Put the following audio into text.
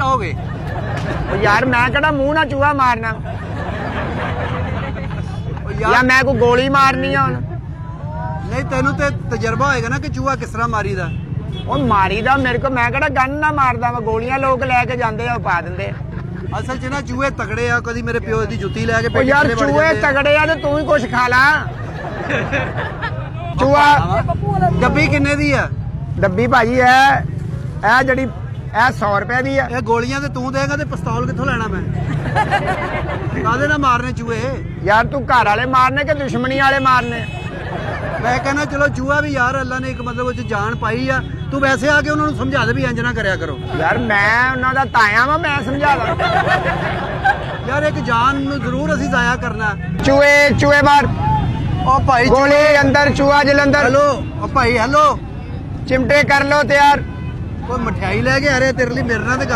ਲਾਓਗੇ? यार मैं कहना मुंह ना चूहा मारना या मैं कोई गोली मारनी है हुण? नहीं तेनू ते तजर्बा होएगा ना कि चूहा किस तरह मारीदा। ਉਹ ਮਾਰੀ ਦਾ ਮੇਰੇ ਕੋ ਮੈਂ ਕਿਹੜਾ ਗਨ ਨਾ ਮਾਰਦਾ ਵਾ ਗੋਲੀਆਂ ਲੋਕ ਲੈ ਕੇ ਜਾਂਦੇ ਆ ਪਾ ਦਿੰਦੇ ਆ ਅਸਲ 'ਚ ਨਾ ਚੂਹੇ ਤਗੜੇ ਆ ਕਦੀ ਮੇਰੇ ਪਿਓ ਦੀ ਜੁੱਤੀ ਲੈ ਕੇ ਉਹ ਯਾਰ ਚੂਹੇ ਤਗੜੇ ਆ ਤੇ ਤੂੰ ਹੀ ਕੁਛ ਖਾ ਲਾ ਚੂਹਾ ਡੱਬੀ ਕਿੰਨੇ ਦੀ ਆ? ਡੱਬੀ ਭਾਜੀ ਇਹ ਜਿਹੜੀ ਇਹ 100 ਰੁਪਏ ਦੀ ਆ ਇਹ ਗੋਲੀਆਂ ਤੇ ਤੂੰ ਦੇਗਾ ਤੇ ਪਿਸਤੌਲ ਕਿੱਥੋਂ ਲੈਣਾ ਮੈਂ? ਕਾਹਦੇ ਨਾਲ ਮਾਰਨੇ ਚੂਹੇ? ਯਾਰ ਤੂੰ ਘਰ ਵਾਲੇ ਮਾਰਨੇ ਕਿ ਦੁਸ਼ਮਣੀ ਵਾਲੇ ਮਾਰਨੇ? ਮੈਂ ਕਹਿੰਦਾ ਚਲੋ ਚੂਹਾ ਵੀ ਯਾਰ ਅੱਲਾ ਨੇ ਇੱਕ ਮਤਲਬ ਉਹ 'ਚ ਜਾਨ ਪਾਈ ਆ ਤੂੰ ਵੈਸੇ ਆ ਕੇ ਉਹਨਾਂ ਨੂੰ ਸਮਝਾ ਦੇ ਵੀ ਇੰਜ ਨਾ ਕਰਿਆ ਕਰੋ। ਯਾਰ ਮੈਂ ਉਹਨਾਂ ਦਾ ਤਾਇਆ ਵਾਂ ਮੈਂ ਸਮਝਾ ਦਾਂ ਯਾਰ ਇੱਕ ਜਾਨ ਨੂੰ ਜ਼ਰੂਰ ਅਸੀਂ ਜ਼ਾਇਆ ਕਰਨਾ। ਚੂਹੇ ਮਾਰ ਉਹ ਭਾਈ ਗੋਲੀ ਅੰਦਰ ਚੂਹਾ ਜਲੰਧਰ ਹੈਲੋ ਉਹ ਭਾਈ ਹੈਲੋ चिमटे कर लो तैयार ਕੋਈ ਮਠਿਆਈ ਲੈ ਕੇ ਆ ਰਿਹਾ ਤੇਰੇ ਲਈ ਮੇਰੇ ਨਾਲ ਤੇ